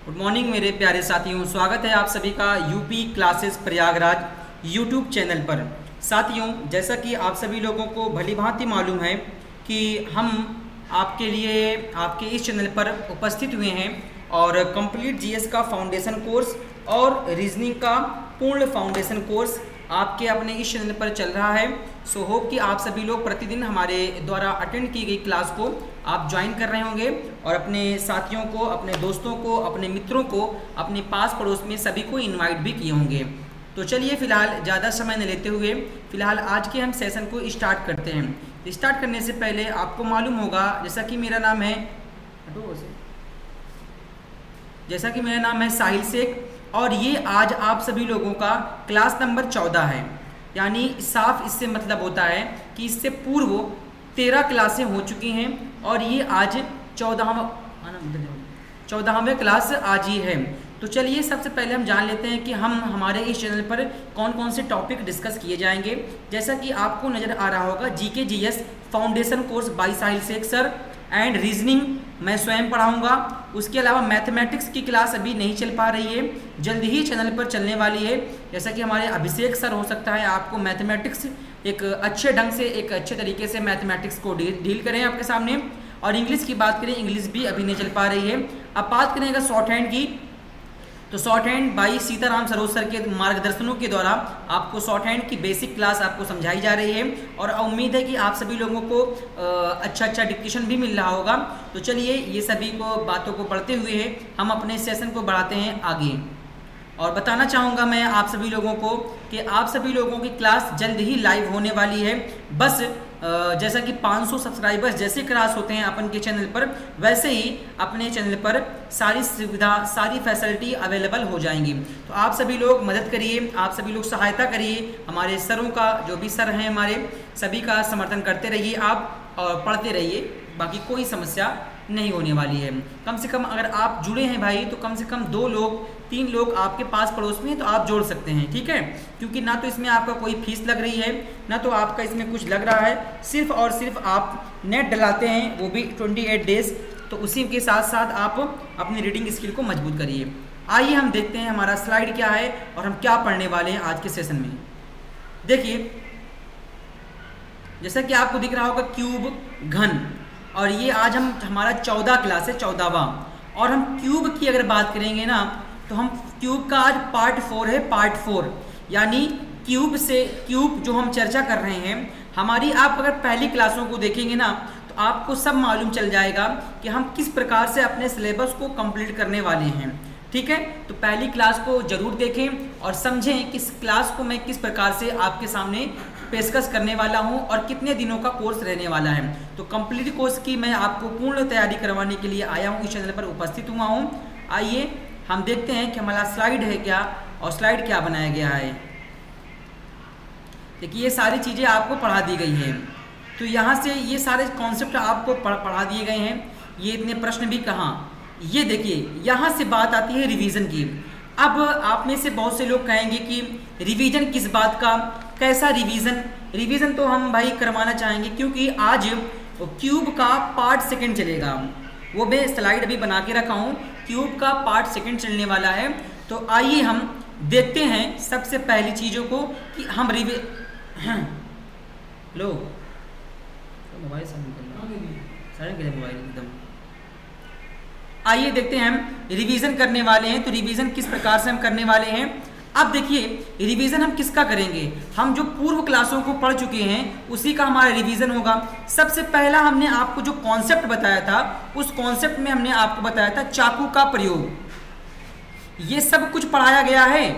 Good morning मेरे प्यारे साथियों, स्वागत है आप सभी का UP classes Prayagraj YouTube channel पर। साथियों, जैसा कि आप सभी लोगों को भली भांति मालूम है कि हम आपके लिए आपके इस चैनल पर उपस्थित हुए हैं और कंप्लीट जीएस का फाउंडेशन कोर्स और रीजनिंग का पूर्ण फाउंडेशन कोर्स आपके अपने इस चैनल पर चल रहा है। सो होप कि आप सभी लोग प्रतिदिन हमारे द्वारा अटेंड की गई क्लास को आप ज्वाइन कर रहे होंगे और अपने साथियों को, अपने दोस्तों को, अपने मित्रों को, अपने पास पड़ोस में सभी को इनवाइट भी किए होंगे। तो चलिए फिलहाल ज़्यादा समय न लेते हुए फिलहाल आज के हम सेशन को स्टार्ट करते हैं। स्टार्ट करने से पहले आपको मालूम होगा, जैसा कि मेरा नाम है साहिल शेख और ये आज आप सभी लोगों का क्लास नंबर 14 है। यानी साफ इससे मतलब होता है कि इससे पूर्व 13 क्लासें हो चुकी हैं और ये आज 14वें क्लास आज ही है। तो चलिए सबसे पहले हम जान लेते हैं कि हम हमारे इस चैनल पर कौन कौन से टॉपिक डिस्कस किए जाएंगे। जैसा कि आपको नज़र आ रहा होगा, GK GS foundation course by Sahil Sheikh sir and reasoning मैं स्वयं पढ़ाऊंगा। उसके अलावा मैथमेटिक्स की क्लास अभी नहीं चल पा रही है, जल्द ही चैनल पर चलने वाली है। जैसा कि हमारे अभिषेक सर हो सकता है आपको मैथमेटिक्स एक अच्छे ढंग से, एक अच्छे तरीके से मैथमेटिक्स को डील करें आपके सामने। और इंग्लिश की बात करें, इंग्लिश भी अभी नहीं चल पा रही है। अब बात करें अगर शॉर्ट हैंड की, तो short hand by Sitaram Saroj sir के मार्गदर्शनों के द्वारा आपको शॉर्ट हैंड की बेसिक क्लास आपको समझाई जा रही है और उम्मीद है कि आप सभी लोगों को अच्छा डिक्टेशन भी मिल रहा होगा। तो चलिए ये सभी को बातों को पढ़ते हुए हम अपने सेशन को बढ़ाते हैं आगे। और बताना चाहूँगा मैं आप सभी लोगों को कि आप सभी लोगों की क्लास जल्द ही लाइव होने वाली है। बस जैसा कि 500 सब्सक्राइबर्स जैसे क्रॉस होते हैं अपन के चैनल पर, वैसे ही अपने चैनल पर सारी सुविधा, सारी फैसिलिटी अवेलेबल हो जाएंगी। तो आप सभी लोग मदद करिए, आप सभी लोग सहायता करिए। हमारे सरों का, जो भी सर हैं हमारे, सभी का समर्थन करते रहिए आप और पढ़ते रहिए। बाकी कोई समस्या नहीं होने वाली है। कम से कम अगर आप जुड़े हैं भाई, तो कम से कम 2 लोग 3 लोग आपके पास पड़ोस में हैं तो आप जोड़ सकते हैं, ठीक है। क्योंकि ना तो इसमें आपका कोई फीस लग रही है, ना तो आपका इसमें कुछ लग रहा है। सिर्फ और सिर्फ आप नेट डलाते हैं, वो भी 28 डेज। तो उसी के साथ साथ आप अपनी रीडिंग स्किल को मजबूत करिए। आइए हम देखते हैं हमारा स्लाइड क्या है और हम क्या पढ़ने वाले हैं आज के सेशन में। देखिए, जैसा कि आपको दिख रहा होगा क्यूब घन, और ये आज हमारा 14 क्लास है, 14वां। और हम क्यूब की अगर बात करेंगे ना, तो हम क्यूब का आज पार्ट 4 है, पार्ट 4। यानी क्यूब जो हम चर्चा कर रहे हैं हमारी, आप अगर पहली क्लासों को देखेंगे ना तो आपको सब मालूम चल जाएगा कि हम किस प्रकार से अपने सिलेबस को कंप्लीट करने वाले हैं, ठीक है। तो पहली क्लास को जरूर देखें और समझें कि इस क्लास को मैं किस प्रकार से आपके सामने पेशकश करने वाला हूं और कितने दिनों का कोर्स रहने वाला है। तो कंप्लीट कोर्स की मैं आपको पूर्ण तैयारी करवाने के लिए आया हूं, इस चैनल पर उपस्थित हुआ हूं। आइए हम देखते हैं कि हमारा स्लाइड है क्या और स्लाइड क्या बनाया गया है। देखिए, ये सारी चीज़ें आपको पढ़ा दी गई हैं। तो यहाँ से ये सारे कॉन्सेप्ट आपको पढ़ा दिए गए हैं। ये इतने प्रश्न भी कहाँ, ये देखिए यहाँ से बात आती है रिवीजन की। अब आप में से बहुत से लोग कहेंगे कि रिवीजन किस बात का, कैसा रिवीजन तो हम भाई करवाना चाहेंगे, क्योंकि आज क्यूब का पार्ट 2 चलेगा। वो मैं स्लाइड अभी बना के रखा हूँ, क्यूब का पार्ट 2 चलने वाला है। तो आइए हम देखते हैं सबसे पहली चीज़ों को कि हम लो मोबाइल एकदम। आइए देखते हैं हम रिवीजन करने वाले हैं। तो रिवीजन किस प्रकार से हम करने वाले हैं। अब देखिए, रिवीजन हम किसका करेंगे, हम जो पूर्व क्लासों को पढ़ चुके हैं उसी का हमारा रिवीजन होगा। सबसे पहला हमने आपको जो कॉन्सेप्ट बताया था, उस कॉन्सेप्ट में हमने आपको बताया था चाकू का प्रयोग। ये सब कुछ पढ़ाया गया है,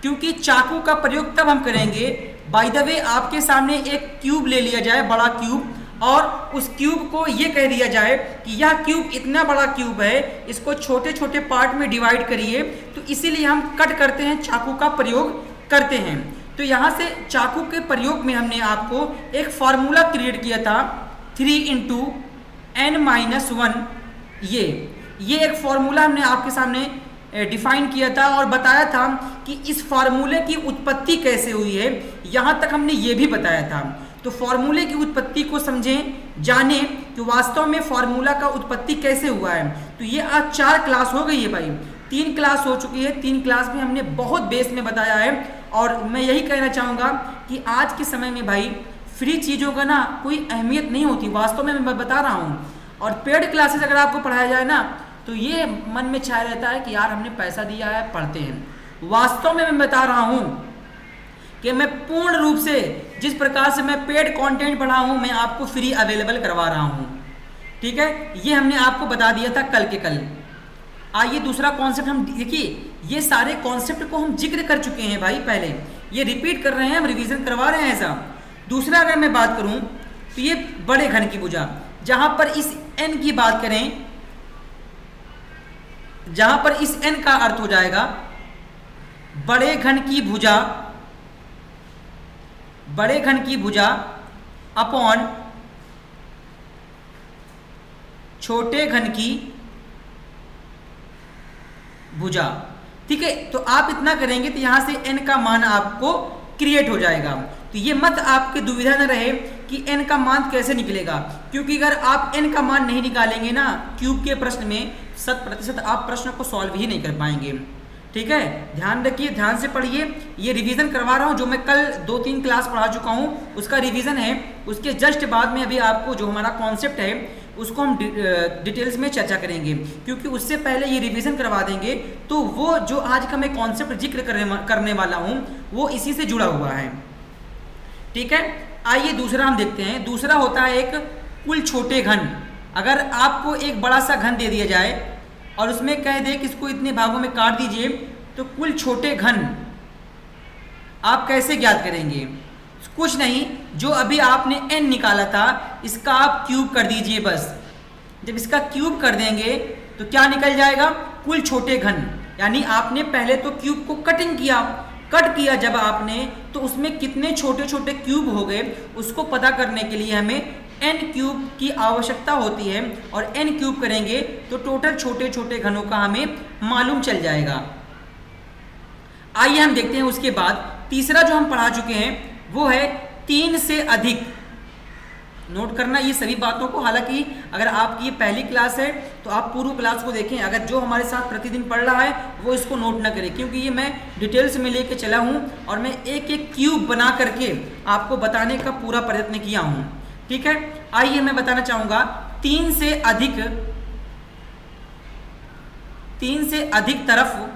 क्योंकि चाकू का प्रयोग तब हम करेंगे। बाय द वे, आपके सामने एक क्यूब ले लिया जाए, बड़ा क्यूब, और उस क्यूब को ये कह दिया जाए कि यह क्यूब इतना बड़ा क्यूब है, इसको छोटे छोटे पार्ट में डिवाइड करिए। तो इसीलिए हम कट करते हैं, चाकू का प्रयोग करते हैं। तो यहाँ से चाकू के प्रयोग में हमने आपको एक फॉर्मूला क्रिएट किया था, 3 × n-1। ये एक फॉर्मूला हमने आपके सामने डिफाइन किया था और बताया था कि इस फार्मूले की उत्पत्ति कैसे हुई है, यहाँ तक हमने ये भी बताया था। तो फॉर्मूले की उत्पत्ति को समझें, जानें कि वास्तव में फॉर्मूला का उत्पत्ति कैसे हुआ है। तो तो ये आज 4 क्लास हो गई है भाई, 3 क्लास हो चुकी है। 3 क्लास में हमने बहुत बेस में बताया है। और मैं यही कहना चाहूँगा कि आज के समय में भाई फ्री चीज़ों का ना कोई अहमियत नहीं होती, वास्तव में मैं बता रहा हूँ। और पेड क्लासेस अगर आपको पढ़ाया जाए ना तो ये मन में छाया रहता है कि यार हमने पैसा दिया है, पढ़ते हैं। वास्तव में मैं बता रहा हूँ कि मैं पूर्ण रूप से जिस प्रकार से मैं पेड कंटेंट पढ़ा हूँ मैं आपको फ्री अवेलेबल करवा रहा हूँ, ठीक है। ये हमने आपको बता दिया था कल के कल। आइए दूसरा कॉन्सेप्ट हम देखिए, ये सारे कॉन्सेप्ट को हम जिक्र कर चुके हैं भाई पहले, ये रिपीट कर रहे हैं, हम रिवीजन करवा रहे हैं ऐसा। दूसरा अगर मैं बात करूं तो ये बड़े घन की भुजा, जहां पर इस n की बात करें, जहां पर इस n का अर्थ हो जाएगा बड़े घन की भुजा, बड़े घन की भुजा अपॉन छोटे घन की भुजा, ठीक है। तो आप इतना करेंगे तो यहां से n का मान आपको क्रिएट हो जाएगा। तो ये मत आपके दुविधा न रहे कि n का मान कैसे निकलेगा, क्योंकि अगर आप n का मान नहीं निकालेंगे ना क्यूब के प्रश्न में 100% आप प्रश्न को सॉल्व ही नहीं कर पाएंगे, ठीक है। ध्यान रखिए, ध्यान से पढ़िए। ये रिवीजन करवा रहा हूँ, जो मैं कल 2-3 क्लास पढ़ा चुका हूँ उसका रिवीजन है। उसके जस्ट बाद में अभी आपको जो हमारा कॉन्सेप्ट है उसको हम डिटेल्स में चर्चा करेंगे, क्योंकि उससे पहले ये रिवीजन करवा देंगे तो वो जो आज का मैं कॉन्सेप्ट जिक्र करने वाला हूँ वो इसी से जुड़ा हुआ है, ठीक है। आइए दूसरा हम देखते हैं। दूसरा होता है एक कुल छोटे घन। अगर आपको एक बड़ा सा घन दे दिया जाए और उसमें कह दे कि इसको इतने भागों में काट दीजिए, तो कुल छोटे घन आप कैसे ज्ञात करेंगे? कुछ नहीं, जो अभी आपने n निकाला था इसका आप क्यूब कर दीजिए बस। जब इसका क्यूब कर देंगे तो क्या निकल जाएगा? कुल छोटे घन। यानी आपने पहले तो क्यूब को कटिंग किया, कट किया जब आपने, तो उसमें कितने छोटे छोटे क्यूब हो गए उसको पता करने के लिए हमें n क्यूब की आवश्यकता होती है। और n क्यूब करेंगे तो टोटल छोटे छोटे घनों का हमें मालूम चल जाएगा। आइए हम देखते हैं उसके बाद तीसरा जो हम पढ़ा चुके हैं वो है 3 से अधिक। नोट करना ये सभी बातों को, हालांकि अगर आपकी ये पहली क्लास है तो आप पूर्व क्लास को देखें। अगर जो हमारे साथ प्रतिदिन पढ़ रहा है वो इसको नोट ना करे, क्योंकि ये मैं डिटेल्स में लेके चला हूँ और मैं एक एक क्यूब बना करके आपको बताने का पूरा प्रयत्न किया हूँ, ठीक है। आइए मैं बताना चाहूँगा 3 से अधिक तरफ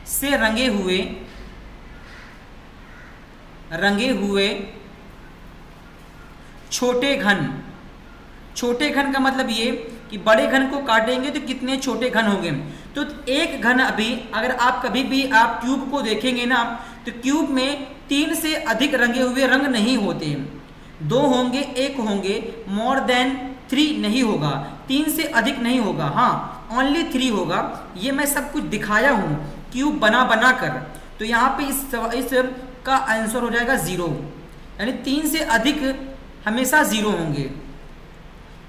से रंगे हुए छोटे घन। छोटे घन का मतलब ये कि बड़े घन को काटेंगे तो कितने छोटे घन होंगे। तो एक घन, अभी अगर आप कभी भी आप क्यूब को देखेंगे ना तो क्यूब में 3 से अधिक रंगे हुए रंग नहीं होते। 2 होंगे, 1 होंगे, मोर देन 3 नहीं होगा, 3 से अधिक नहीं होगा, हाँ ओनली 3 होगा। ये मैं सब कुछ दिखाया हूँ क्यूब बना कर। तो यहाँ पे इस का आंसर हो जाएगा 0, यानी 3 से अधिक हमेशा 0 होंगे।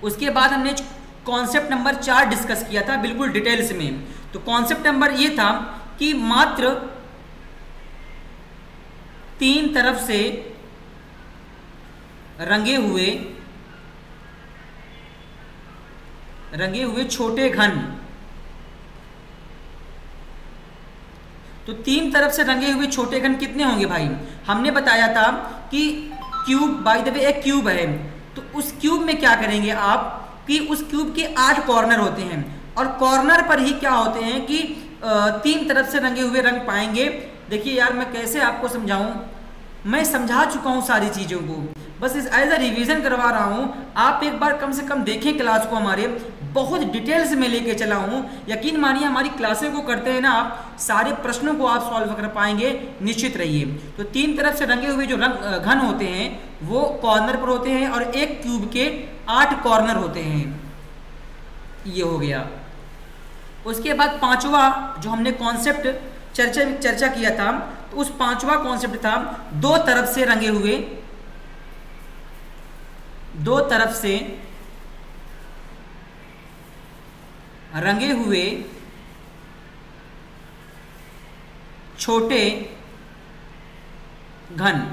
उसके बाद हमने कॉन्सेप्ट नंबर 4 डिस्कस किया था बिल्कुल डिटेल्स में। तो कॉन्सेप्ट नंबर ये था कि मात्र 3 तरफ से रंगे हुए छोटे घन। तो 3 तरफ से रंगे हुए छोटे घन कितने होंगे भाई? हमने बताया था कि क्यूब, बाय द वे एक क्यूब है, तो उस क्यूब में क्या करेंगे आप कि उस क्यूब के 8 कॉर्नर होते हैं और कॉर्नर पर ही क्या होते हैं कि 3 तरफ से रंगे हुए रंग पाएंगे। देखिए यार मैं कैसे आपको समझाऊं, मैं समझा चुका हूं सारी चीज़ों को, बस इस एज अ रिवीजन करवा रहा हूं। आप एक बार कम से कम देखें क्लास को, हमारे बहुत डिटेल्स में लेके चला हूं। यकीन मानिए हमारी क्लासें को करते हैं ना आप, सारे प्रश्नों को आप सॉल्व कर पाएंगे, निश्चित रहिए। तो 3 तरफ से रंगे हुए जो घन होते हैं वो कॉर्नर पर होते हैं और एक क्यूब के 8 कॉर्नर होते हैं। ये हो गया। उसके बाद 5वां जो हमने कॉन्सेप्ट चर्चा किया था, तो उस 5वां कॉन्सेप्ट था 2 तरफ से रंगे हुए छोटे घन।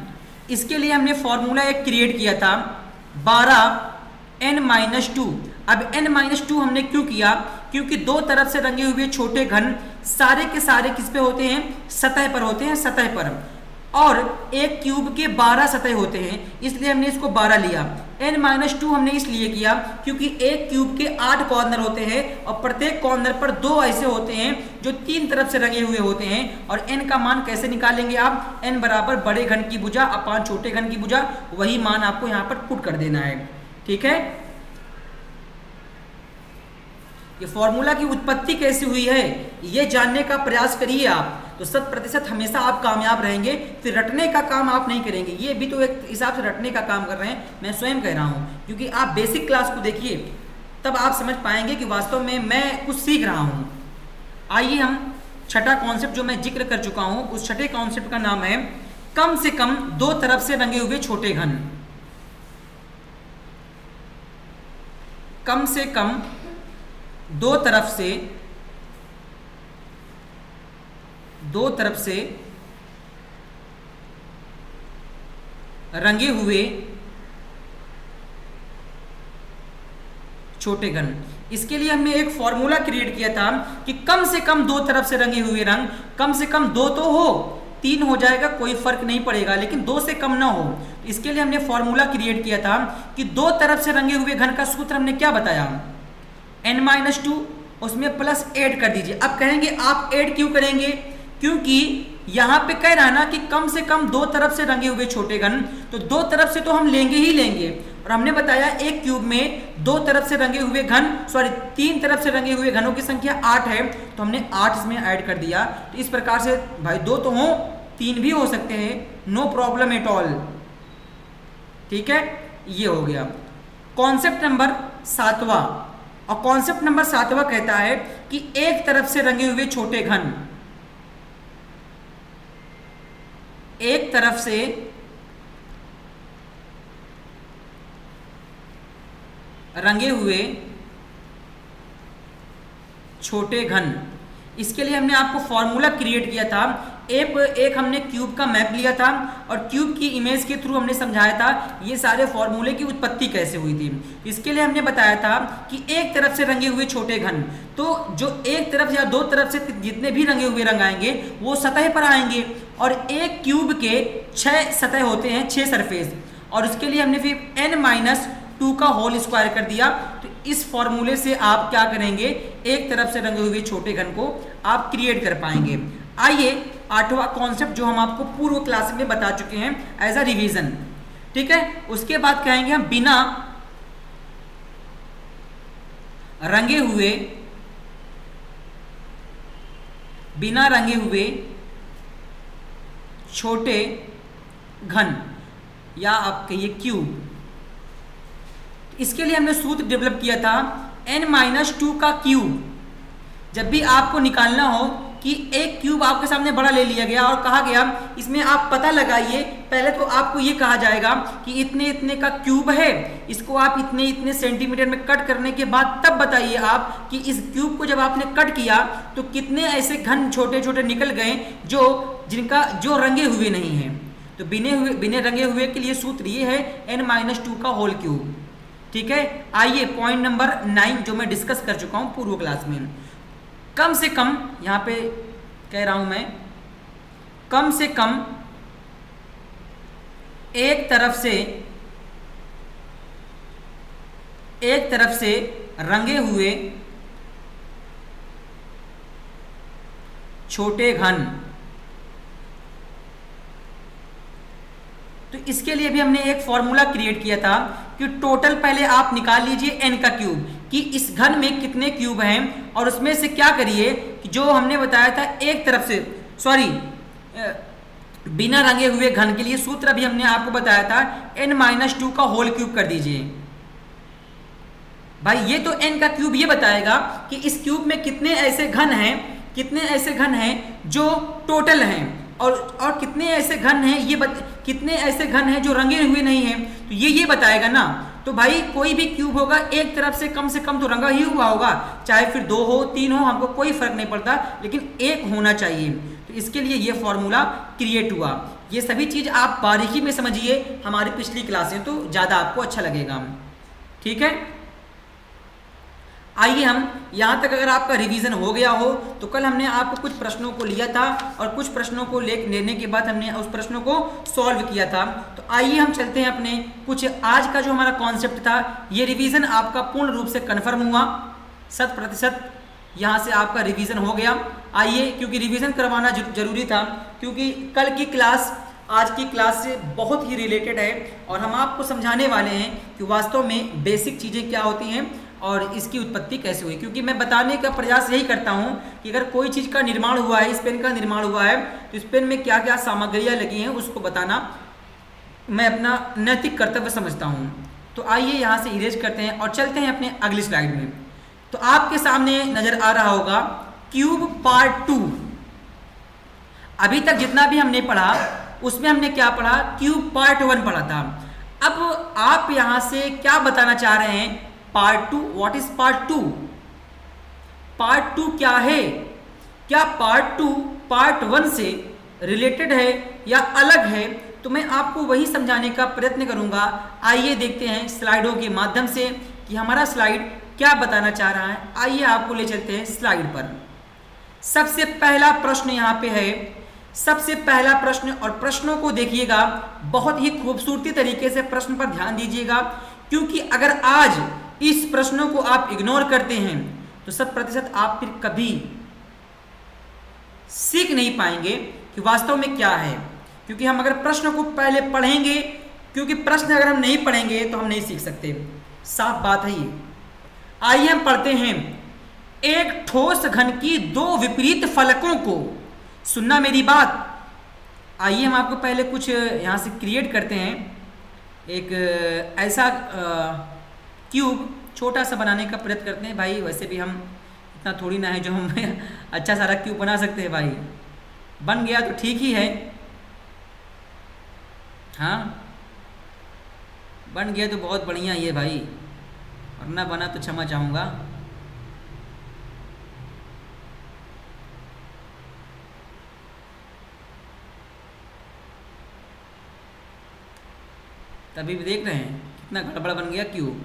इसके लिए हमने फॉर्मूला एक क्रिएट किया था 12n-2। अब n-2 हमने क्यों किया? क्योंकि दो तरफ से रंगे हुए छोटे घन सारे के सारे किस पे होते हैं? सतह पर होते हैं, सतह पर। और एक क्यूब के 12 सतह होते हैं, इसलिए हमने इसको 12 लिया। n-2 हमने इसलिए किया क्योंकि एक क्यूब के 8 कॉर्नर होते हैं और प्रत्येक कॉर्नर पर 2 ऐसे होते हैं जो 3 तरफ से रंगे हुए होते हैं। और n का मान कैसे निकालेंगे आप? n बराबर बड़े घन की भुजा अपान छोटे घन की भुजा, वही मान आपको यहाँ पर पुट कर देना है। ठीक है, ये फॉर्मूला की उत्पत्ति कैसे हुई है ये जानने का प्रयास करिए आप, तो 100% हमेशा आप कामयाब रहेंगे। फिर रटने का काम आप नहीं करेंगे, ये भी तो एक हिसाब से रटने का काम कर रहे हैं, मैं स्वयं कह रहा हूँ। क्योंकि आप बेसिक क्लास को देखिए तब आप समझ पाएंगे कि वास्तव में मैं कुछ सीख रहा हूँ। आइए हम छठा कॉन्सेप्ट जो मैं जिक्र कर चुका हूँ, उस छठे कॉन्सेप्ट का नाम है कम से कम दो तरफ से रंगे हुए छोटे घन। कम से कम दो तरफ से रंगे हुए छोटे घन। इसके लिए हमने एक फॉर्मूला क्रिएट किया था कि कम से कम दो तरफ से रंगे हुए रंग, कम से कम 2 तो हो, 3 हो जाएगा कोई फर्क नहीं पड़ेगा, लेकिन 2 से कम ना हो। इसके लिए हमने फॉर्मूला क्रिएट किया था कि दो तरफ से रंगे हुए घन का सूत्र हमने क्या बताया? n-2, उसमें प्लस ऐड कर दीजिए। अब कहेंगे आप ऐड क्यों करेंगे? क्योंकि यहां पे कह रहा ना कि कम से कम दो तरफ से रंगे हुए छोटे घन, तो दो तरफ से तो हम लेंगे ही लेंगे। और हमने बताया एक क्यूब में दो तरफ से रंगे हुए घन, सॉरी 3 तरफ से रंगे हुए घनों की संख्या 8 है, तो हमने 8 इसमें ऐड कर दिया। तो इस प्रकार से भाई 2 तो हो, 3 भी हो सकते हैं, नो प्रॉब्लम एट ऑल। ठीक है, ये हो गया कॉन्सेप्ट नंबर 7वां। और कॉन्सेप्ट नंबर 7वां कहता है कि एक तरफ से रंगे हुए छोटे घन, एक तरफ से रंगे हुए छोटे घन। इसके लिए हमने आपको फॉर्मूला क्रिएट किया था। एक हमने क्यूब का मैप लिया था और क्यूब की इमेज के थ्रू हमने समझाया था ये सारे फॉर्मूले की उत्पत्ति कैसे हुई थी। इसके लिए हमने बताया था कि एक तरफ से रंगे हुए छोटे घन, तो जो एक तरफ या दो तरफ से जितने भी रंगे हुए रंग आएंगे वो सतह पर आएंगे। और एक क्यूब के 6 सतह होते हैं, 6 सरफेस, और उसके लिए हमने फिर n-2 का होल स्क्वायर कर दिया। तो इस फॉर्मूले से आप क्या करेंगे? एक तरफ से रंगे हुए छोटे घन को आप क्रिएट कर पाएंगे। आइए 8वां कॉन्सेप्ट जो हम आपको पूर्व क्लास में बता चुके हैं एज अ रिवीजन। ठीक है, उसके बाद कहेंगे हम बिना रंगे हुए छोटे घन, या आप कहिए क्यूब। इसके लिए हमने सूत्र डेवलप किया था n-2 का क्यूब। जब भी आपको निकालना हो कि एक क्यूब आपके सामने बड़ा ले लिया गया और कहा गया इसमें आप पता लगाइए, पहले तो आपको ये कहा जाएगा कि इतने इतने का क्यूब है, इसको आप इतने इतने सेंटीमीटर में कट करने के बाद तब बताइए आप कि इस क्यूब को जब आपने कट किया तो कितने ऐसे घन छोटे छोटे निकल गए जो रंगे हुए नहीं हैं। तो बिने रंगे हुए के लिए सूत्र ये है n-2 का होल क्यूब। ठीक है, आइए पॉइंट नंबर 9 जो मैं डिस्कस कर चुका हूं पूर्व क्लास में। कम से कम, यहां पे कह रहा हूं मैं, कम से कम एक तरफ से रंगे हुए छोटे घन। तो इसके लिए भी हमने एक फॉर्मूला क्रिएट किया था कि टोटल पहले आप निकाल लीजिए n का क्यूब कि इस घन में कितने क्यूब हैं, और उसमें से क्या करिए कि जो हमने बताया था एक तरफ से, सॉरी बिना रंगे हुए घन के लिए सूत्र भी हमने आपको बताया था n-2 का होल क्यूब कर दीजिए। भाई ये तो n का क्यूब ये बताएगा कि इस क्यूब में कितने ऐसे घन हैं जो टोटल हैं, और कितने ऐसे घन हैं कितने ऐसे घन हैं जो रंगे हुए नहीं हैं, तो ये बताएगा ना। तो भाई कोई भी क्यूब होगा एक तरफ से कम तो रंगा ही हुआ होगा, चाहे फिर 2 हो 3 हो, हमको कोई फर्क नहीं पड़ता, लेकिन एक होना चाहिए। तो इसके लिए ये फॉर्मूला क्रिएट हुआ। ये सभी चीज आप बारीकी में समझिए हमारी पिछली क्लासें, तो ज्यादा आपको अच्छा लगेगा। ठीक है, आइए हम यहाँ तक अगर आपका रिवीजन हो गया हो तो कल हमने आपको कुछ प्रश्नों को लिया था और कुछ प्रश्नों को लेने के बाद हमने उस प्रश्नों को सॉल्व किया था। तो आइए हम चलते हैं अपने कुछ आज का जो हमारा कॉन्सेप्ट था, ये रिवीजन आपका पूर्ण रूप से कन्फर्म हुआ 100%, यहाँ से आपका रिवीजन हो गया। आइए, क्योंकि रिवीजन करवाना जरूरी था, क्योंकि कल की क्लास आज की क्लास से बहुत ही रिलेटेड है और हम आपको समझाने वाले हैं कि वास्तव में बेसिक चीज़ें क्या होती हैं और इसकी उत्पत्ति कैसे हुई। क्योंकि मैं बताने का प्रयास यही करता हूं कि अगर कोई चीज़ का निर्माण हुआ है, इस पेन का निर्माण हुआ है, तो इस पेन में क्या क्या सामग्रियां लगी हैं उसको बताना मैं अपना नैतिक कर्तव्य समझता हूं। तो आइए यहाँ से इरेज करते हैं और चलते हैं अपने अगली स्लाइड में। तो आपके सामने नजर आ रहा होगा क्यूब पार्ट 2। अभी तक जितना भी हमने पढ़ा उसमें हमने क्या पढ़ा, क्यूब पार्ट 1 पढ़ा था। अब आप यहां से क्या बताना चाह रहे हैं, part 2, what is part 2? Part 2 क्या है? क्या पार्ट 2 पार्ट 1 से रिलेटेड है या अलग है? तो मैं आपको वही समझाने का प्रयत्न करूंगा। आइए देखते हैं स्लाइडों के माध्यम से कि हमारा स्लाइड क्या बताना चाह रहा है। आइए आपको ले चलते हैं स्लाइड पर। सबसे पहला प्रश्न यहाँ पे है, सबसे पहला प्रश्न, और प्रश्नों को देखिएगा, बहुत ही खूबसूरती तरीके से प्रश्न पर ध्यान दीजिएगा, क्योंकि अगर आज इस प्रश्नों को आप इग्नोर करते हैं तो 100% आप फिर कभी सीख नहीं पाएंगे कि वास्तव में क्या है। क्योंकि हम अगर प्रश्न को पहले पढ़ेंगे, क्योंकि प्रश्न अगर हम नहीं पढ़ेंगे तो हम नहीं सीख सकते, साफ बात है ये। आइए हम पढ़ते हैं, एक ठोस घन की दो विपरीत फलकों को, सुनना मेरी बात। आइए हम आपको पहले कुछ यहाँ से क्रिएट करते हैं, एक ऐसा क्यूब छोटा सा बनाने का प्रयत्न करते हैं। भाई वैसे भी हम इतना थोड़ी ना है जो हम अच्छा सारा क्यूब बना सकते हैं। भाई बन गया तो ठीक ही है, हाँ बन गया तो बहुत बढ़िया ही है भाई, और ना बना तो क्षमा चाहूँगा। तभी भी देख रहे हैं कितना गड़बड़ बन गया क्यूब।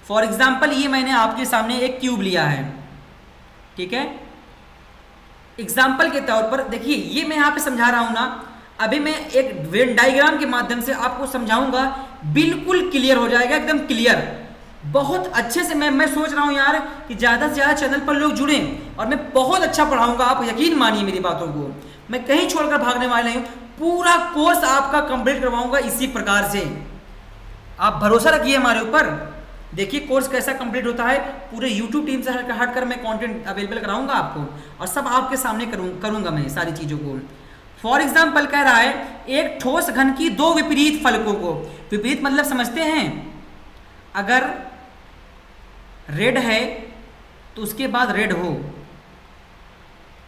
फॉर एग्जाम्पल ये मैंने आपके सामने एक क्यूब लिया है, ठीक है, एग्जाम्पल के तौर पर देखिए, ये मैं यहाँ पे समझा रहा हूँ ना, अभी मैं एक वेन डायग्राम के माध्यम से आपको समझाऊंगा, बिल्कुल क्लियर हो जाएगा, एकदम क्लियर, बहुत अच्छे से। मैं सोच रहा हूँ यार कि ज़्यादा से ज़्यादा चैनल पर लोग जुड़ें और मैं बहुत अच्छा पढ़ाऊंगा, आप यकीन मानिए मेरी बातों को, मैं कहीं छोड़कर भागने वाले हूँ, पूरा कोर्स आपका कंप्लीट करवाऊंगा इसी प्रकार से। आप भरोसा रखिए हमारे ऊपर। देखिए कोर्स कैसा कंप्लीट होता है, पूरे YouTube टीम से हटकर मैं कंटेंट अवेलेबल कराऊंगा आपको, और सब आपके सामने करूंगा मैं सारी चीज़ों को। फॉर एग्जाम्पल कह रहा है, एक ठोस घन की दो विपरीत फलकों को, विपरीत मतलब समझते हैं, अगर रेड है तो उसके बाद रेड हो,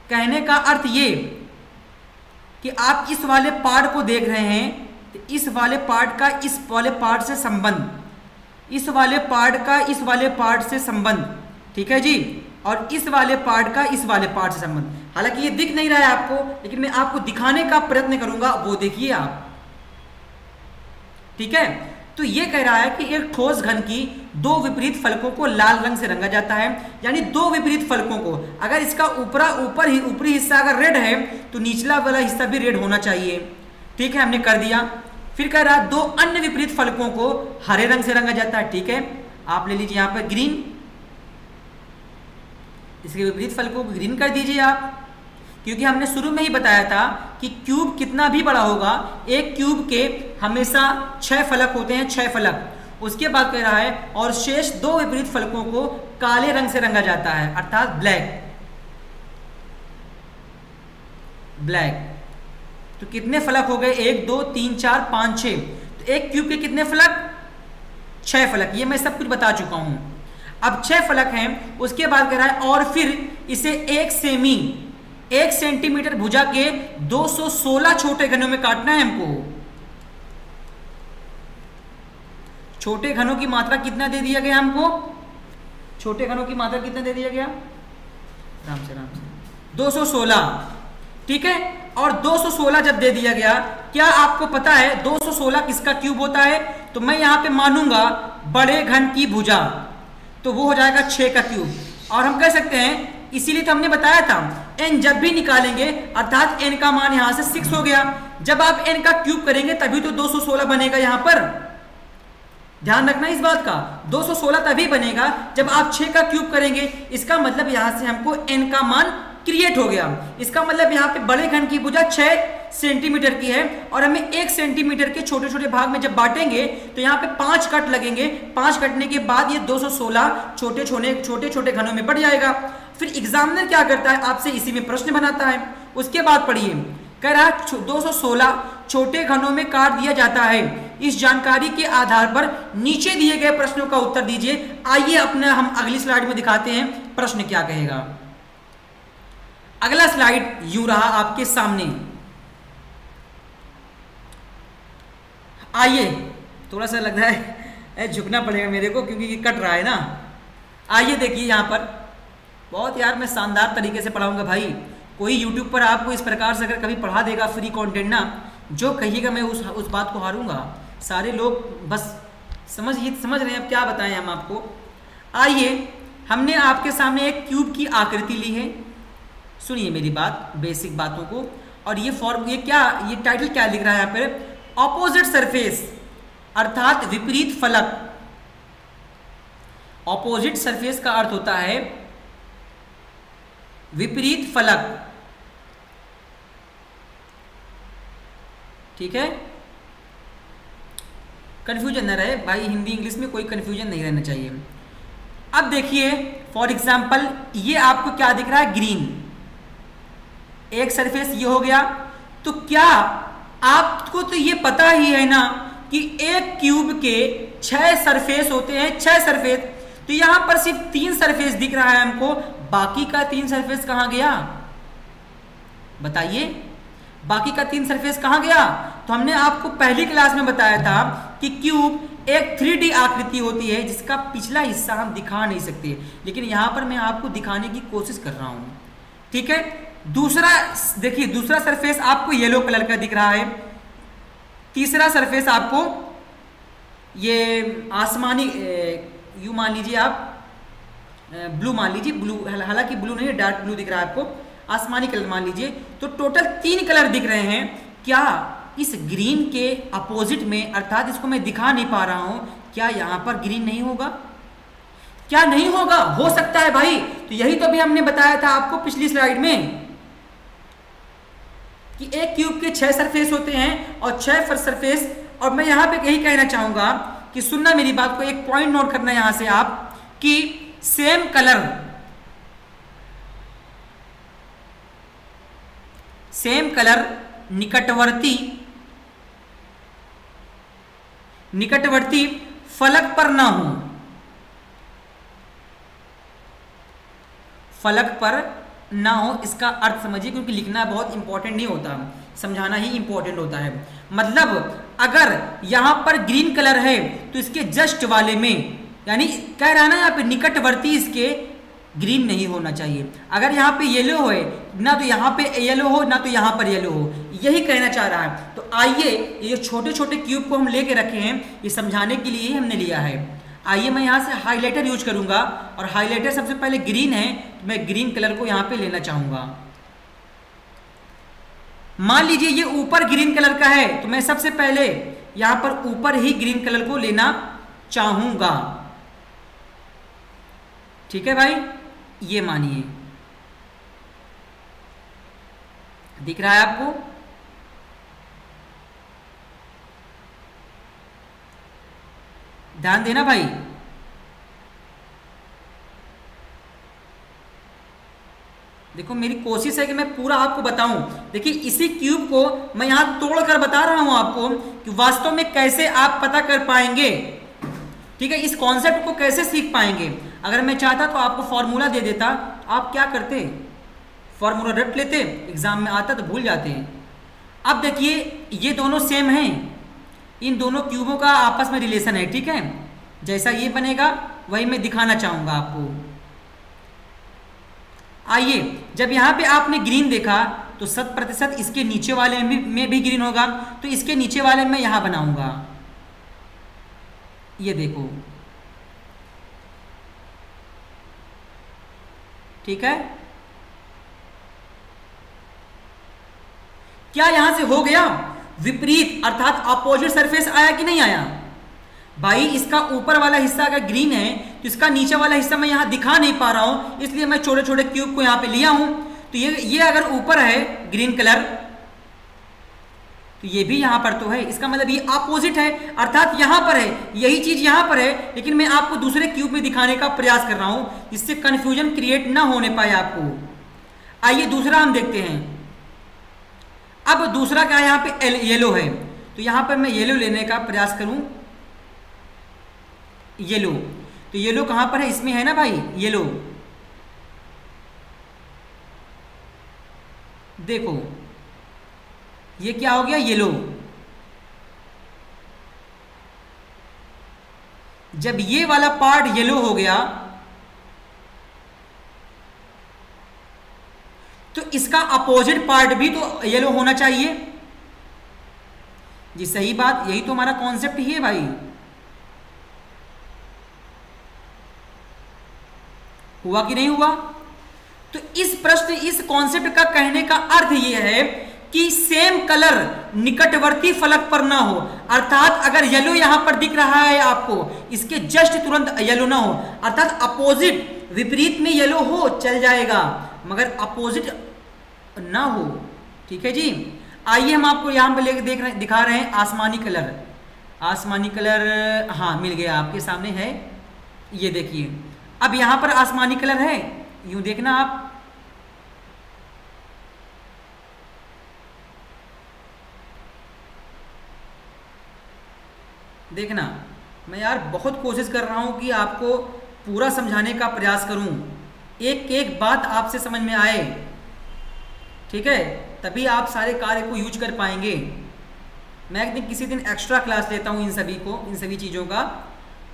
कहने का अर्थ ये कि आप इस वाले पार्ट को देख रहे हैं तो इस वाले पार्ट का इस वाले पार्ट से संबंध, इस वाले पार्ट का इस वाले पार्ट से संबंध, ठीक है जी, और इस वाले पार्ट का इस वाले पार्ट से संबंध। हालांकि ये दिख नहीं रहा है आपको, लेकिन मैं आपको दिखाने का प्रयत्न करूंगा, वो देखिए आप, ठीक है। तो ये कह रहा है कि एक ठोस घन की दो विपरीत फलकों को लाल रंग से रंगा जाता है, यानी दो विपरीत फलकों को, अगर इसका ऊपरी हिस्सा अगर रेड है तो निचला वाला हिस्सा भी रेड होना चाहिए, ठीक है, हमने कर दिया। फिर कह रहा है दो अन्य विपरीत फलकों को हरे रंग से रंगा जाता है, ठीक है, आप ले लीजिए यहाँ पर ग्रीन, इसके विपरीत फलकों को ग्रीन कर दीजिए आप, क्योंकि हमने शुरू में ही बताया था कि क्यूब कितना भी बड़ा होगा, एक क्यूब के हमेशा 6 फलक होते हैं, 6 फलक। उसके बाद कह रहा है और शेष दो विपरीत फलकों को काले रंग से रंगा जाता है, अर्थात ब्लैक। तो कितने फलक हो गए, 1 2 3 4 5 6, तो एक क्यूब के कितने फलक, 6 फलक, ये मैं सब कुछ बता चुका हूं। अब 6 फलक हैं, उसके बाद कह रहा है और फिर इसे 1 सेंटीमीटर भुजा के 216 छोटे घनों में काटना है हमको। छोटे घनों की मात्रा कितना दे दिया गया हमको, छोटे घनों की मात्रा कितना दे दिया गया, राम से 216, ठीक है। और 216 जब दे दिया गया, क्या आपको पता है 216 किसका क्यूब होता है? तो मैं यहां पे मानूंगा बड़े घन की भुजा, तो वो हो जाएगा 6 का क्यूब। और हम कह सकते हैं, इसीलिए तो हमने बताया था n जब भी निकालेंगे अर्थात n का मान यहां से 6 हो गया, जब आप n का क्यूब करेंगे तभी तो 216 बनेगा। यहां पर ध्यान रखना इस बात का, 216 तभी बनेगा जब आप 6 का क्यूब करेंगे। इसका मतलब यहां से हमको n का मान क्रिएट हो गया। इसका मतलब यहाँ पे बड़े घन की भुजा 6 सेंटीमीटर की है और हमें 1 सेंटीमीटर के छोटे छोटे भाग में जब बांटेंगे तो यहाँ पे 5 कट लगेंगे। 5 कटने के बाद ये 216 छोटे छोटे घनों में बढ़ जाएगा। फिर एग्जामिनर क्या करता है, आपसे इसी में प्रश्न बनाता है। उसके बाद पढ़िए, कह रहा है 216 छोटे घनों में काट दिया जाता है। इस जानकारी के आधार पर नीचे दिए गए प्रश्नों का उत्तर दीजिए। आइए अपने हम अगली स्लाइड में दिखाते हैं प्रश्न क्या कहेगा। अगला स्लाइड यूं रहा आपके सामने। आइए, थोड़ा सा लग रहा है झुकना पड़ेगा मेरे को क्योंकि ये कट रहा है ना। आइए देखिए यहाँ पर, बहुत यार मैं शानदार तरीके से पढ़ाऊंगा भाई। कोई यूट्यूब पर आपको इस प्रकार से अगर कभी पढ़ा देगा फ्री कंटेंट ना, जो कहिएगा मैं उस बात को हारूंगा। सारे लोग बस समझ रहे हैं अब क्या बताएं हम आपको। आइए, हमने आपके सामने एक क्यूब की आकृति ली है। सुनिए मेरी बात, बेसिक बातों को। और ये टाइटल क्या लिख रहा है यहाँ पर, ऑपोजिट सरफेस अर्थात विपरीत फलक। ऑपोजिट सरफेस का अर्थ होता है विपरीत फलक, ठीक है। कंफ्यूजन न रहे भाई, हिंदी इंग्लिश में कोई कंफ्यूजन नहीं रहना चाहिए। अब देखिए फॉर एग्जांपल, ये आपको क्या दिख रहा है, ग्रीन। एक सरफेस ये हो गया। तो क्या आपको तो ये पता ही है ना कि एक क्यूब के 6 सरफेस होते हैं, 6 सरफेस। तो यहां पर सिर्फ 3 सरफेस दिख रहा है हमको, बाकी का 3 सरफेस कहां गया बताइए, बाकी का 3 सरफेस कहां गया। तो हमने आपको पहली क्लास में बताया था कि क्यूब एक 3D आकृति होती है जिसका पिछला हिस्सा हम दिखा नहीं सकते, लेकिन यहां पर मैं आपको दिखाने की कोशिश कर रहा हूं, ठीक है। दूसरा देखिए, दूसरा सरफेस आपको येलो कलर का दिख रहा है। तीसरा सरफेस आपको ये आसमानी, यू मान लीजिए आप, ब्लू मान लीजिए, ब्लू हालांकि ब्लू नहीं है, डार्क ब्लू दिख रहा है आपको, आसमानी कलर मान लीजिए। तो टोटल 3 कलर दिख रहे हैं। क्या इस ग्रीन के अपोजिट में, अर्थात इसको मैं दिखा नहीं पा रहा हूं, क्या यहां पर ग्रीन नहीं होगा, क्या नहीं होगा, हो सकता है भाई। तो यही तो भी हमने बताया था आपको पिछली स्लाइड में कि एक क्यूब के 6 सरफेस होते हैं और 6 सरफेस। और मैं यहां पे यही कहना चाहूंगा कि सुनना मेरी बात को, एक पॉइंट नोट करना यहां से आप कि सेम कलर निकटवर्ती फलक पर ना हो, फलक पर ना हो, इसका अर्थ समझिए, क्योंकि लिखना बहुत इंपॉर्टेंट नहीं होता, समझाना ही इंपॉर्टेंट होता है। मतलब अगर यहां पर ग्रीन कलर है तो इसके जस्ट वाले में, यानी कह रहा है ना यहाँ पे निकटवर्ती इसके ग्रीन नहीं होना चाहिए। अगर यहाँ पे येलो है ना तो यहाँ पे येलो हो, ना तो यहाँ पर येलो हो, यही कहना चाह रहा है। तो आइए, ये छोटे छोटे क्यूब को हम लेके रखे हैं, ये समझाने के लिए ही हमने लिया है। आइए मैं यहाँ से हाइलाइटर यूज करूंगा और हाइलाइटर सबसे पहले ग्रीन है, तो मैं ग्रीन कलर को यहाँ पे लेना चाहूंगा। मान लीजिए ये ऊपर ग्रीन कलर का है, तो मैं सबसे पहले यहाँ पर ऊपर ही ग्रीन कलर को लेना चाहूंगा, ठीक है भाई। ये मानिए, दिख रहा है आपको, ध्यान देना भाई। देखो मेरी कोशिश है कि मैं पूरा आपको बताऊं। देखिए इसी क्यूब को मैं यहां तोड़कर बता रहा हूं आपको कि वास्तव में कैसे आप पता कर पाएंगे, ठीक है, इस कॉन्सेप्ट को कैसे सीख पाएंगे। अगर मैं चाहता तो आपको फॉर्मूला दे देता, आप क्या करते, फॉर्मूला रट लेते, एग्जाम में आता तो भूल जाते हैं। अब देखिए ये दोनों सेम हैं, इन दोनों क्यूबों का आपस में रिलेशन है, ठीक है। जैसा ये बनेगा वही मैं दिखाना चाहूंगा आपको। आइए, जब यहाँ पे आपने ग्रीन देखा तो 100% इसके नीचे वाले में भी ग्रीन होगा, तो इसके नीचे वाले में यहां बनाऊंगा। ये देखो ठीक है, क्या यहां से हो गया विपरीत, अर्थात अपोजिट सरफेस आया कि नहीं आया भाई। इसका ऊपर वाला हिस्सा अगर ग्रीन है तो इसका नीचे वाला हिस्सा मैं यहां दिखा नहीं पा रहा हूं, इसलिए मैं छोटे छोटे क्यूब को यहां पे लिया हूं। तो ये अगर ऊपर है ग्रीन कलर तो ये भी यहां पर तो है, इसका मतलब ये अपोजिट है, अर्थात यहां पर है, यही चीज यहां पर है, लेकिन मैं आपको दूसरे क्यूब में दिखाने का प्रयास कर रहा हूं जिससे कंफ्यूजन क्रिएट ना होने पाए आपको। आइए दूसरा हम देखते हैं। अब दूसरा क्या है, यहां पे येलो है, तो यहां पर मैं येलो लेने का प्रयास करूं। येलो, तो येलो कहां पर है, इसमें है ना भाई येलो, देखो ये क्या हो गया येलो। जब ये वाला पार्ट येलो हो गया तो इसका अपोजिट पार्ट भी तो येलो होना चाहिए जी। सही बात, यही तो हमारा कॉन्सेप्ट ही है भाई। हुआ कि नहीं हुआ। तो इस प्रश्न, इस कॉन्सेप्ट का कहने का अर्थ यह है कि सेम कलर निकटवर्ती फलक पर ना हो, अर्थात अगर येलो यहां पर दिख रहा है आपको, इसके जस्ट तुरंत येलो ना हो, अर्थात अपोजिट विपरीत में येलो हो चल जाएगा मगर अपोजिट ना हो। ठीक है जी। आइए हम आपको यहां पर लेकर दिखा रहे हैं आसमानी कलर। आसमानी कलर हाँ मिल गया, आपके सामने है, ये देखिए। अब यहां पर आसमानी कलर है, यूं देखना आप, देखना। मैं यार बहुत कोशिश कर रहा हूं कि आपको पूरा समझाने का प्रयास करूं, एक एक बात आपसे समझ में आए, ठीक है, तभी आप सारे कार्य को यूज कर पाएंगे। मैं एक दिन किसी दिन एक्स्ट्रा क्लास लेता हूं इन सभी को, इन सभी चीज़ों का,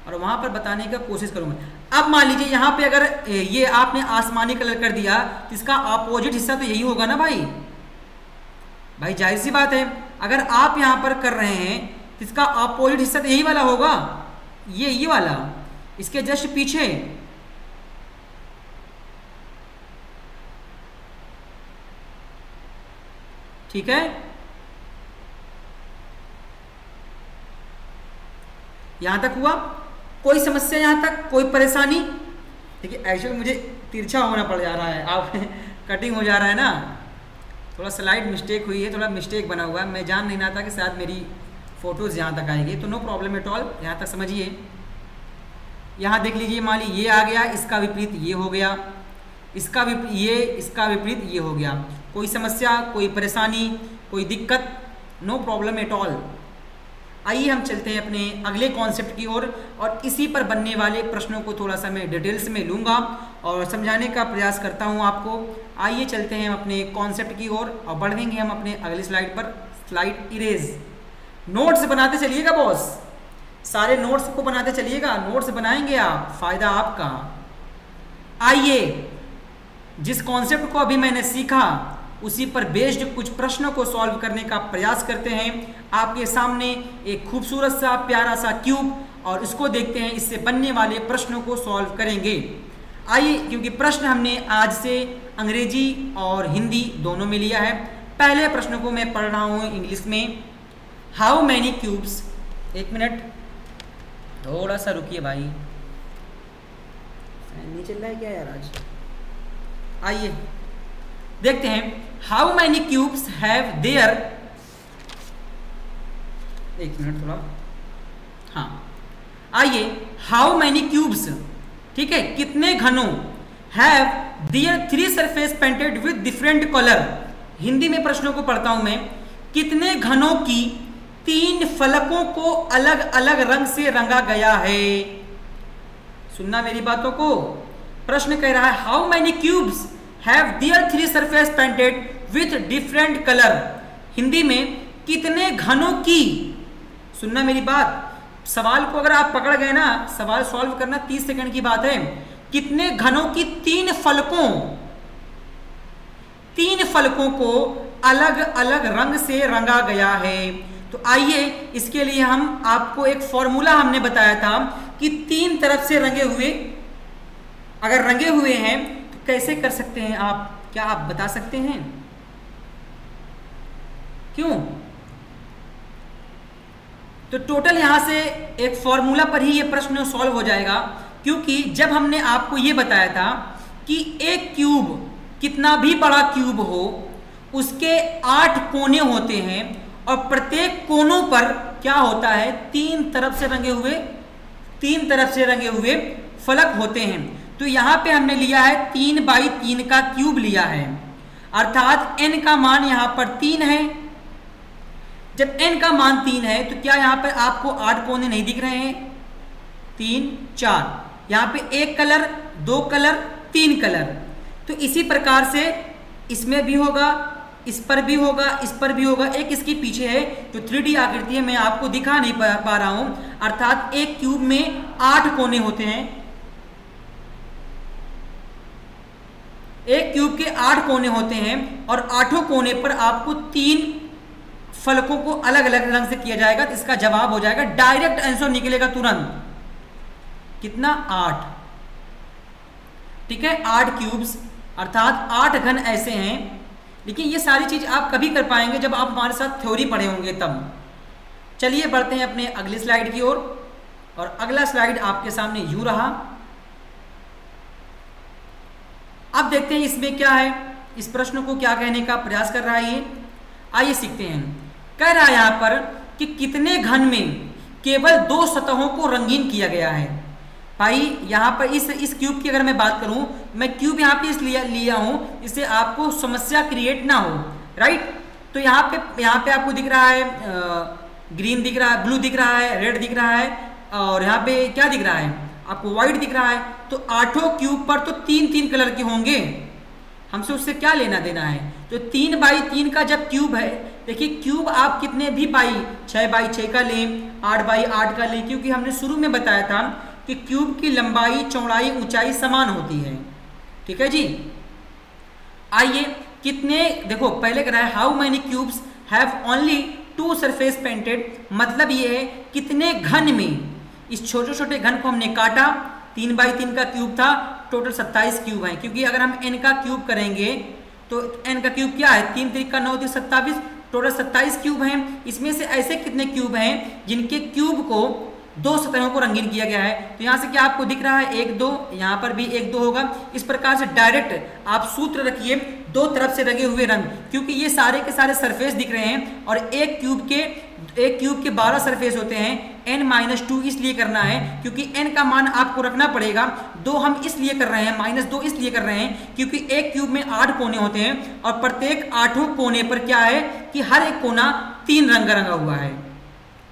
और वहां पर बताने का कोशिश करूंगा। अब मान लीजिए यहाँ पे अगर ये आपने आसमानी कलर कर दिया तो इसका अपोजिट हिस्सा तो यही होगा ना भाई। भाई जाहिर सी बात है, अगर आप यहाँ पर कर रहे हैं तो इसका अपोजिट हिस्सा तो यही वाला होगा, ये वाला, इसके जस्ट पीछे। ठीक है, यहां तक हुआ, कोई समस्या यहां तक, कोई परेशानी। देखिए एक्चुअली मुझे तिरछा होना पड़ जा रहा है, आप कटिंग हो जा रहा है ना, थोड़ा स्लाइड मिस्टेक हुई है, थोड़ा मिस्टेक बना हुआ है, मैं जान नहीं रहा था कि शायद मेरी फोटोज यहाँ तक आएंगी, तो नो प्रॉब्लम एट ऑल, यहाँ तक समझिए। यहाँ देख लीजिए, मान ली ये आ गया, इसका विपरीत ये हो गया, इसका विपरीत ये हो गया। कोई समस्या, कोई परेशानी, कोई दिक्कत, नो प्रॉब्लम एट ऑल। आइए हम चलते हैं अपने अगले कॉन्सेप्ट की ओर, और इसी पर बनने वाले प्रश्नों को थोड़ा सा मैं डिटेल्स में लूँगा और समझाने का प्रयास करता हूँ आपको। आइए चलते हैं हम अपने कॉन्सेप्ट की ओर और बढ़ेंगे हम अपने अगली स्लाइड पर। Slide erase. नोट्स बनाते चलिएगा बॉस, सारे नोट्स को बनाते चलिएगा, नोट्स बनाएंगे आप, फायदा आपका। आइए जिस कॉन्सेप्ट को अभी मैंने सीखा उसी पर बेस्ड कुछ प्रश्नों को सॉल्व करने का प्रयास करते हैं। आपके सामने एक खूबसूरत सा प्यारा सा क्यूब, और इसको देखते हैं, इससे बनने वाले प्रश्नों को सॉल्व करेंगे। आइए, क्योंकि प्रश्न हमने आज से अंग्रेजी और हिंदी दोनों में लिया है। पहले प्रश्न को मैं पढ़ रहा हूँ इंग्लिश में। हाउ मैनी क्यूब्स, एक मिनट थोड़ा सा रुकिए भाई, नहीं चल रहा है क्या यार आज। आइए देखते हैं, how many cubes have their, एक मिनट थोड़ा, हाँ आइए, हाउ मैनी क्यूब्स, ठीक है, कितने घनों, have their three surface painted with different colour. Hindi में प्रश्नों को पढ़ता हूं मैं। कितने घनों की तीन फलकों को अलग अलग रंग से रंगा गया है। सुनना मेरी बातों को। प्रश्न कह रहा है how many cubes have their three surface painted with different colour. Hindi में कितने घनों की, सुनना मेरी बात, सवाल को अगर आप पकड़ गए ना, सवाल सॉल्व करना 30 सेकंड की बात है। कितने घनों की तीन फलकों को अलग अलग रंग से रंगा गया है। तो आइए इसके लिए हम आपको एक फॉर्मूला हमने बताया था कि तीन तरफ से रंगे हुए, अगर रंगे हुए हैं तो कैसे कर सकते हैं आप, क्या आप बता सकते हैं? क्यों? तो टोटल यहां से एक फॉर्मूला पर ही ये प्रश्न सॉल्व हो जाएगा, क्योंकि जब हमने आपको ये बताया था कि एक क्यूब कितना भी बड़ा क्यूब हो उसके 8 कोने होते हैं और प्रत्येक कोनों पर क्या होता है, तीन तरफ से रंगे हुए फलक होते हैं। तो यहां पे हमने लिया है 3x3 का क्यूब लिया है, अर्थात n का मान यहां पर 3 है। जब n का मान 3 है तो क्या यहां पर आपको 8 कोने नहीं दिख रहे हैं? 3 4, यहां पे 1 कलर, 2 कलर, 3 कलर। तो इसी प्रकार से इसमें भी होगा, इस पर भी होगा, इस पर भी होगा। एक इसके पीछे है जो 3D आकृति है, मैं आपको दिखा नहीं पा रहा हूं, अर्थात एक क्यूब में 8 कोने होते हैं। एक क्यूब के 8 कोने होते हैं और 8 कोने पर आपको 3 फलकों को अलग अलग रंग से किया जाएगा। तो इसका जवाब हो जाएगा, डायरेक्ट आंसर निकलेगा तुरंत, कितना? 8। ठीक है, 8 क्यूब्स अर्थात 8 घन ऐसे हैं। लेकिन ये सारी चीज आप कभी कर पाएंगे जब आप हमारे साथ थ्योरी पढ़े होंगे तब। चलिए बढ़ते हैं अपने अगली स्लाइड की ओर, और अगला स्लाइड आपके सामने यूं रहा। अब देखते हैं इसमें क्या है, इस प्रश्न को क्या कहने का प्रयास कर रहा है ये। आइए सीखते हैं। कह रहा है यहां पर कि कितने घन में केवल 2 सतहों को रंगीन किया गया है। भाई यहां पर इस क्यूब की अगर मैं बात करूं, मैं क्यूब यहां पे इसलिए लिया हूं इससे आपको समस्या क्रिएट ना हो, राइट। तो यहां पे आपको दिख रहा है ग्रीन दिख रहा है, ब्लू दिख रहा है, रेड दिख रहा है, और यहाँ पे क्या दिख रहा है आपको, व्हाइट दिख रहा है। तो 8 क्यूब पर तो 3-3 कलर के होंगे, हमसे उससे क्या लेना देना है। तो 3x3 का जब क्यूब है, देखिए क्यूब आप कितने भी 6x6 का लें, 8x8 का लें, क्योंकि हमने शुरू में बताया था कि क्यूब की लंबाई, चौड़ाई, ऊंचाई समान होती है। ठीक है जी। आइए कितने, देखो पहले कह रहा है how many cubes have only 2 surface painted, मतलब ये है कितने घन में, इस छोटे छोटे घन को हमने काटा। 3x3 का क्यूब था, टोटल 27 क्यूब हैं, क्योंकि अगर हम n का क्यूब करेंगे तो n का क्यूब क्या है, 3 3 का 9 3 27, टोटल 27 क्यूब हैं। इसमें से ऐसे कितने क्यूब हैं जिनके क्यूब को 2 सतहों को रंगीन किया गया है। तो यहाँ से क्या आपको दिख रहा है, 1 2, यहाँ पर भी 1 2 होगा। इस प्रकार से डायरेक्ट आप सूत्र रखिए, 2 तरफ से रंगे हुए रंग, क्योंकि ये सारे के सारे सरफेस दिख रहे हैं और एक क्यूब के 12 सरफेस होते हैं। n-2 इसलिए करना है क्योंकि n का मान आपको रखना पड़ेगा। 2 हम इसलिए कर रहे हैं, -2 इसलिए कर रहे हैं क्योंकि एक क्यूब में 8 कोने होते हैं और प्रत्येक 8 कोने पर क्या है कि हर एक कोना 3 रंग का रंगा हुआ है।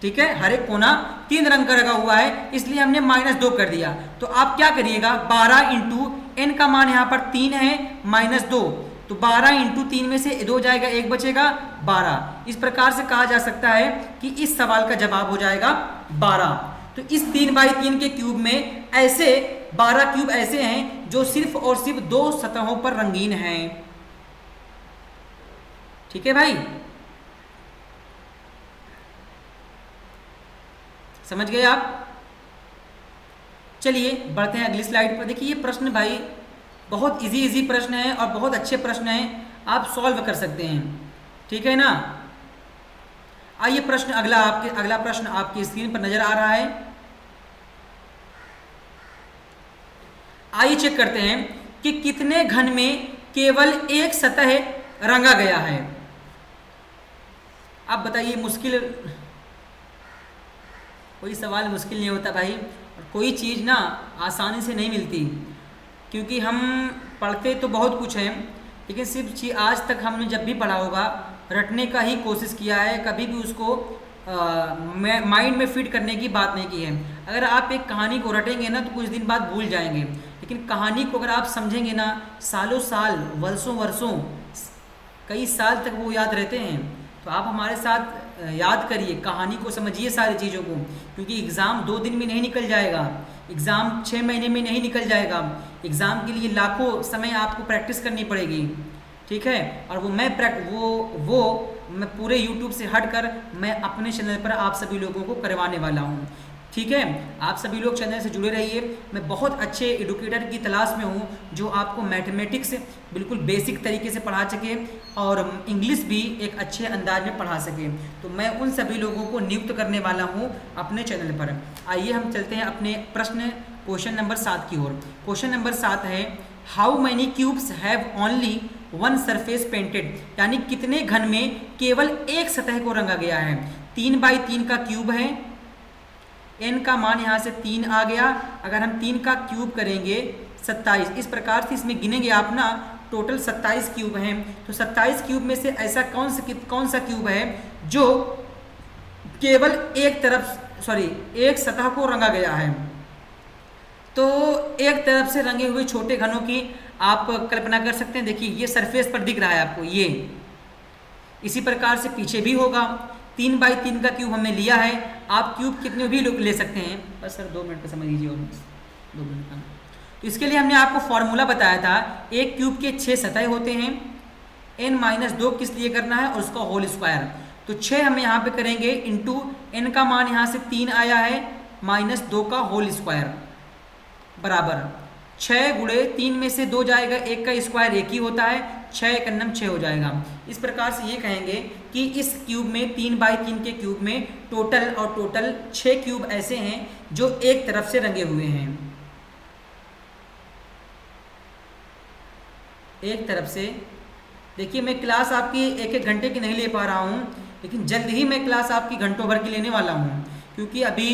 ठीक है, हर एक कोना 3 रंग का रंगा हुआ है, इसलिए हमने -2 कर दिया। तो आप क्या करिएगा, 12 इंटू n का मान यहाँ पर 3 है, -2, तो 12 इंटू 3 में से 2 जाएगा, 1 बचेगा, 12। इस प्रकार से कहा जा सकता है कि इस सवाल का जवाब हो जाएगा 12। तो इस 3x3 के क्यूब में ऐसे 12 क्यूब ऐसे हैं जो सिर्फ और सिर्फ 2 सतहों पर रंगीन हैं। ठीक है भाई, समझ गए आप। चलिए बढ़ते हैं अगली स्लाइड पर। देखिए ये प्रश्न भाई बहुत इजी प्रश्न है और बहुत अच्छे प्रश्न हैं, आप सॉल्व कर सकते हैं। ठीक है ना। आइए अगला प्रश्न आपकी स्क्रीन पर नजर आ रहा है। आइए चेक करते हैं कि कितने घन में केवल एक सतह रंगा गया है। आप बताइए, मुश्किल, कोई सवाल मुश्किल नहीं होता भाई, और कोई चीज़ ना आसानी से नहीं मिलती, क्योंकि हम पढ़ते तो बहुत कुछ हैं, लेकिन सिर्फ आज तक हमने जब भी पढ़ा होगा रटने का ही कोशिश किया है, कभी भी उसको माइंड में फिट करने की बात नहीं की है। अगर आप एक कहानी को रटेंगे ना तो कुछ दिन बाद भूल जाएंगे, लेकिन कहानी को अगर आप समझेंगे ना, सालों साल, वर्षों वर्षों, कई साल तक वो याद रहते हैं। तो आप हमारे साथ याद करिए, कहानी को समझिए सारी चीज़ों को, क्योंकि एग्ज़ाम 2 दिन में नहीं निकल जाएगा, एग्ज़ाम 6 महीने में नहीं निकल जाएगा। एग्ज़ाम के लिए लाखों समय आपको प्रैक्टिस करनी पड़ेगी। ठीक है, और मैं पूरे YouTube से हटकर मैं अपने चैनल पर आप सभी लोगों को करवाने वाला हूँ। ठीक है, आप सभी लोग चैनल से जुड़े रहिए। मैं बहुत अच्छे एडुकेटर की तलाश में हूँ जो आपको मैथमेटिक्स बिल्कुल बेसिक तरीके से पढ़ा सके और इंग्लिश भी एक अच्छे अंदाज में पढ़ा सके। तो मैं उन सभी लोगों को नियुक्त करने वाला हूँ अपने चैनल पर। आइए हम चलते हैं अपने प्रश्न क्वेश्चन नंबर 7 की ओर। क्वेश्चन नंबर 7 है, how many cubes have only one surface painted, यानी कितने घन में केवल एक सतह को रंगा गया है। 3 बाई 3 का क्यूब है, n का मान यहाँ से 3 आ गया। अगर हम 3 का क्यूब करेंगे 27, इस प्रकार से इसमें गिनेंगे आप ना, टोटल 27 क्यूब हैं। तो 27 क्यूब में से ऐसा कौन सा क्यूब है जो केवल एक सतह को रंगा गया है। तो एक तरफ से रंगे हुए छोटे घनों की आप कल्पना कर सकते हैं। देखिए ये सरफेस पर दिख रहा है आपको, ये इसी प्रकार से पीछे भी होगा। 3 बाई 3 का क्यूब हमने लिया है। आप क्यूब कितने भी ले सकते हैं, बस सर 2 मिनट का समझ लीजिए, और 2 मिनट का। तो इसके लिए हमने आपको फॉर्मूला बताया था, एक क्यूब के 6 सतह होते हैं, n-2 किस लिए करना है और उसका होल स्क्वायर। तो 6 हम यहाँ पे करेंगे इंटू n का मान यहाँ से 3 आया है, -2 का होल स्क्वायर बराबर 6 गुणे 3 में से 2 जाएगा, 1 का स्क्वायर 1 ही होता है, 6 × 9 6 हो जाएगा। इस प्रकार से ये कहेंगे कि इस क्यूब में 3 बाई 3 के क्यूब में टोटल 6 क्यूब ऐसे हैं जो एक तरफ से रंगे हुए हैं, एक तरफ से। देखिए मैं क्लास आपकी 1-1 घंटे की नहीं ले पा रहा हूँ, लेकिन जल्द ही मैं क्लास आपकी घंटों भर की लेने वाला हूँ, क्योंकि अभी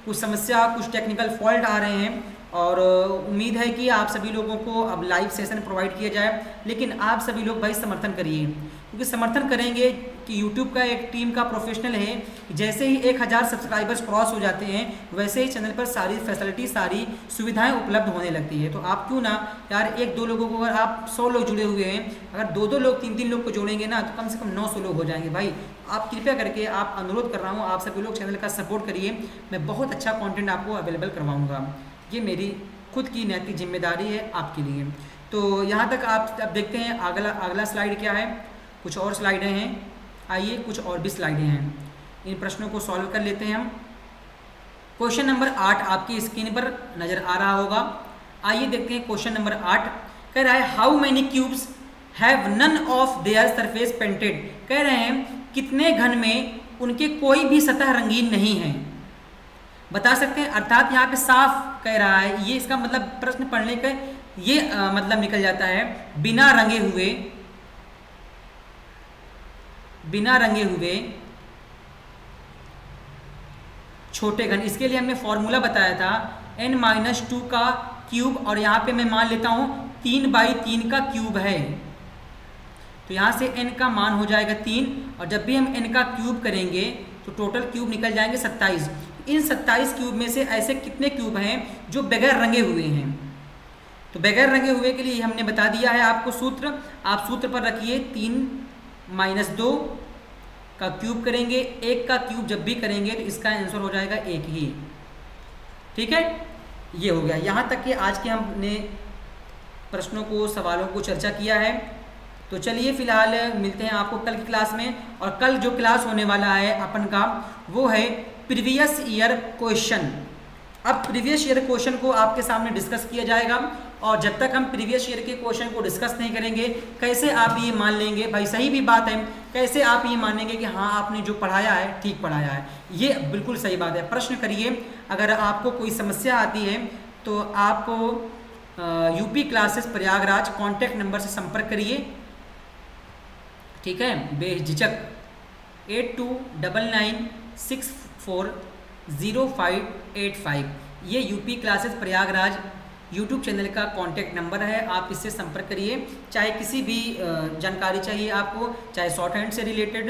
कुछ समस्या, कुछ टेक्निकल फॉल्ट आ रहे हैं और उम्मीद है कि आप सभी लोगों को अब लाइव सेशन प्रोवाइड किया जाए। लेकिन आप सभी लोग भाई समर्थन करिए, क्योंकि समर्थन करेंगे कि यूट्यूब का एक टीम का प्रोफेशनल है, जैसे ही 1000 सब्सक्राइबर्स क्रॉस हो जाते हैं वैसे ही चैनल पर सारी फैसिलिटी, सारी सुविधाएं उपलब्ध होने लगती है। तो आप क्यों ना यार 1-2 लोगों को, अगर आप 100 लोग जुड़े हुए हैं, अगर 2-2 लोग 3-3 लोग को जोड़ेंगे ना तो कम से कम 900 लोग हो जाएंगे। भाई आप कृपया करके, आप अनुरोध कर रहा हूँ, आप सभी लोग चैनल का सपोर्ट करिए। मैं बहुत अच्छा कॉन्टेंट आपको अवेलेबल करवाऊँगा, ये मेरी खुद की नैतिक जिम्मेदारी है आपके लिए। तो यहाँ तक आप अब देखते हैं अगला स्लाइड क्या है। कुछ और स्लाइडें हैं, आइए कुछ और भी स्लाइडें हैं, इन प्रश्नों को सॉल्व कर लेते हैं हम। क्वेश्चन नंबर 8 आपकी स्क्रीन पर नज़र आ रहा होगा। आइए देखते हैं क्वेश्चन नंबर 8 कह रहा है, how many cubes have none of their surface painted. कह रहे हैं कितने घन में उनके कोई भी सतह रंगीन नहीं है, बता सकते हैं। अर्थात यहाँ पे साफ कह रहा है, ये इसका मतलब प्रश्न पढ़ने का ये मतलब निकल जाता है, बिना रंगे हुए छोटे घन। इसके लिए हमने फॉर्मूला बताया था n-2 का क्यूब, और यहाँ पे मैं मान लेता हूँ 3 बाई 3 का क्यूब है, तो यहाँ से n का मान हो जाएगा 3, और जब भी हम n का क्यूब करेंगे तो टोटल क्यूब निकल जाएंगे 27। इन 27 क्यूब में से ऐसे कितने क्यूब हैं जो बगैर रंगे हुए हैं। तो बगैर रंगे हुए के लिए हमने बता दिया है आपको सूत्र, आप सूत्र पर रखिए। 3 - 2 का क्यूब करेंगे, 1 का क्यूब जब भी करेंगे तो इसका आंसर हो जाएगा 1 ही। ठीक है, ये हो गया। यहाँ तक कि आज के हमने प्रश्नों को, सवालों को चर्चा किया है। तो चलिए फिलहाल मिलते हैं आपको कल की क्लास में, और कल जो क्लास होने वाला है अपन का वो है प्रीवियस ईयर क्वेश्चन। अब प्रीवियस ईयर क्वेश्चन को आपके सामने डिस्कस किया जाएगा, और जब तक हम प्रीवियस ईयर के क्वेश्चन को डिस्कस नहीं करेंगे, कैसे आप ये मान लेंगे, भाई सही भी बात है, कैसे आप ये मानेंगे कि हाँ आपने जो पढ़ाया है ठीक पढ़ाया है। ये बिल्कुल सही बात है। प्रश्न करिए, अगर आपको कोई समस्या आती है तो आप UP classes Prayagraj contact number से संपर्क करिए, ठीक है, बेझिझक 8299640585। ये UP classes Prayagraj YouTube channel का कॉन्टैक्ट नंबर है, आप इससे संपर्क करिए। चाहे किसी भी जानकारी चाहिए आपको, चाहे शॉर्ट हैंड से रिलेटेड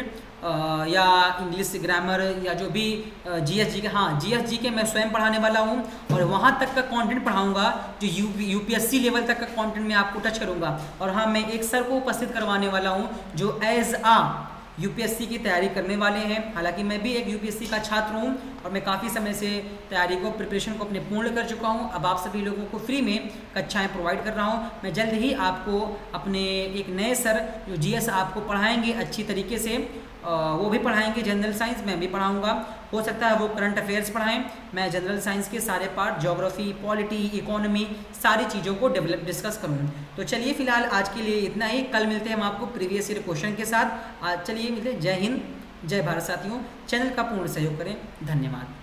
या इंग्लिश ग्रामर या जो भी जीएस जी के, हाँ जीएस जी के मैं स्वयं पढ़ाने वाला हूँ, और वहाँ तक का कंटेंट पढ़ाऊँगा जो यूपीएससी लेवल तक का कंटेंट मैं आपको टच करूँगा। और हाँ, मैं एक सर को उपस्थित करवाने वाला हूँ जो एज आ यूपीएससी की तैयारी करने वाले हैं। हालांकि मैं भी एक यूपीएससी का छात्र हूं और मैं काफ़ी समय से तैयारी को, प्रिपरेशन को अपने पूर्ण कर चुका हूं। अब आप सभी लोगों को फ्री में कक्षाएं प्रोवाइड कर रहा हूं। मैं जल्द ही आपको अपने एक नए सर जो जीएस आपको पढ़ाएंगे अच्छी तरीके से, वो भी पढ़ाएंगे, जनरल साइंस मैं भी पढ़ाऊँगा। हो सकता है वो करंट अफेयर्स पढ़ाएं, मैं जनरल साइंस के सारे पार्ट, ज्योग्राफी, पॉलिटी, इकोनॉमी, सारी चीज़ों को डिस्कस करूँ। तो चलिए फिलहाल आज के लिए इतना ही, कल मिलते हैं हम आपको प्रीवियस ईयर क्वेश्चन के साथ। आज चलिए मिलते हैं। जय हिंद, जय भारत साथियों। चैनल का पूर्ण सहयोग करें, धन्यवाद।